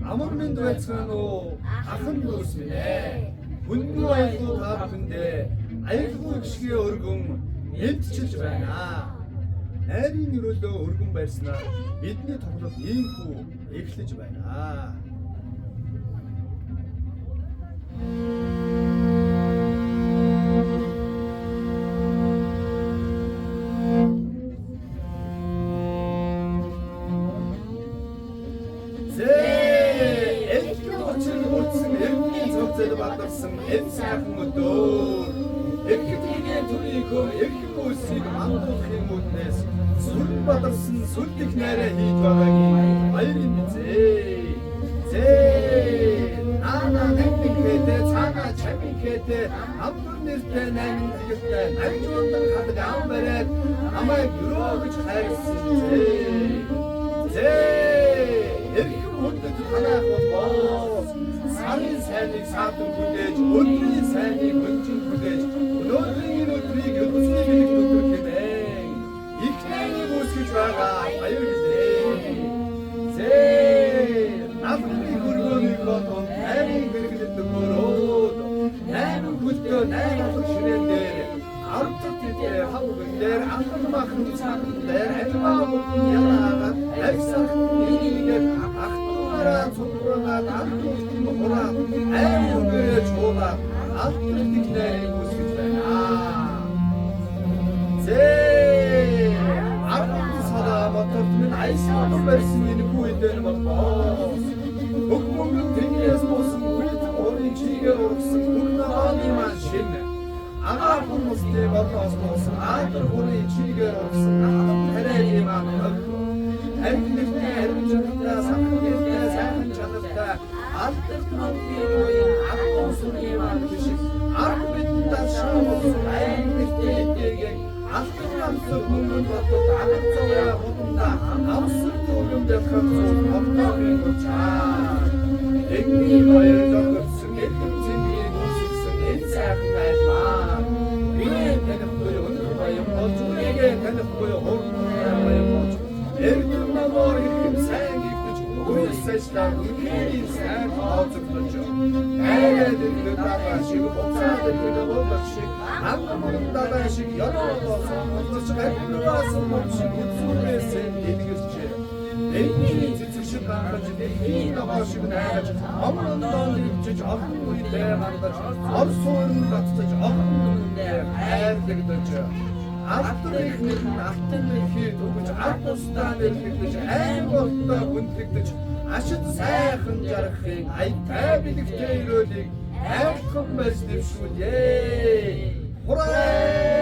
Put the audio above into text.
амар минь байцгаана уу? Ахын дүүс минь ээ. Хүнгүй аюулгүй та бүхэндээ аюулгүй гişгээ өргөн мэдчилж байна. Найрын өрөөлөө өргөн байрснаар бидний тоглолт ийхүү эхлэж байна. Энэ сайхан өдөр эрхэдийн төрийнхөө эрхэм үсийг мандуулахын үднээс сүрэн бадарсан сүлд их найраа хийж байгаагийн баярын мэдээ. Ана нэгтгэдэ цагаа чамигэдэ амбар нэртэй наймын тагтай найжуулдан хадаг ам бариад намайг өрөө гэж хайрсан эрхэм хүндэд танаах бол сарын сайныг саатан хүлээж, өдрийн сайныг өнжин хүлээж, өнөөдрийн өдрийг өвсний бэлэг өдөр хэмээн их найрыг үүсгэж байгаа баяр гэлээ. Наадмын хөргөөнийг бодон найрын гэргэлд өгөөрөөд найрын хүлдөө найрын ширээн дээр амтд дээр хавган дээр амтд махан цагт дээр альмаа яагаад арьсах нийгэмээр ахтуураа цудраагаад амтд мохраа аймагэр чуулаа амтдыг найрыг үүсгэж байна. Арган сараа моторт минь айсаад барьсан энэ бүэдэн болбоо. Өгмөнгө тэнгээс буусан бүэдэн орын чигээр ургасан бүгнааны маань шинэ. Агаар хүмүүстэй болоос буусан аадар хүрээ чигээр ургасан ахтан тарианы маань өгөх. Амьдтай амьжтай санхүүтэй сайхан чанартай алдарт мөнгөний үеийн ахтан сүрийн маань бишиг ард бидэнд шаамсан амьдтай дээг алдар амсар хүмүүн бодод алдар цаваа худандаа амсар төвлөмдөх хамсууд автогийн учаа эгний баяр жогдсон эдгээр цэнийг үүсгэсэн энэ сайхан байлаа. Миний танихгүй өндөр баяр болж үегээ танихгүй хурдан баяр болж эрдэн намаар ихэм сайн гихтэж үйлсэжлээ үеийн сайн тооцогдож айраад ирэх даа шиг буцаад ирэх болдог шиг амган даа шиг яруу сонсож гайхалсан шиг үзүүлээсээ эдгэрчээ. Эний цэцэг шиг гаргаж эний намаа шиг найгаж амран доо ивчж олон үедээ мандаж орсуун батцаж олон үедээ хайрлагдаж алтрын алтан мэхий төгөж ард тусдаа нэлгэж айн болтоо хүндлэгдэж ашид сайхан жарахын аятай бэлэгтэй өрөөлийг айххан байж дэвшүүлээ. Хураа!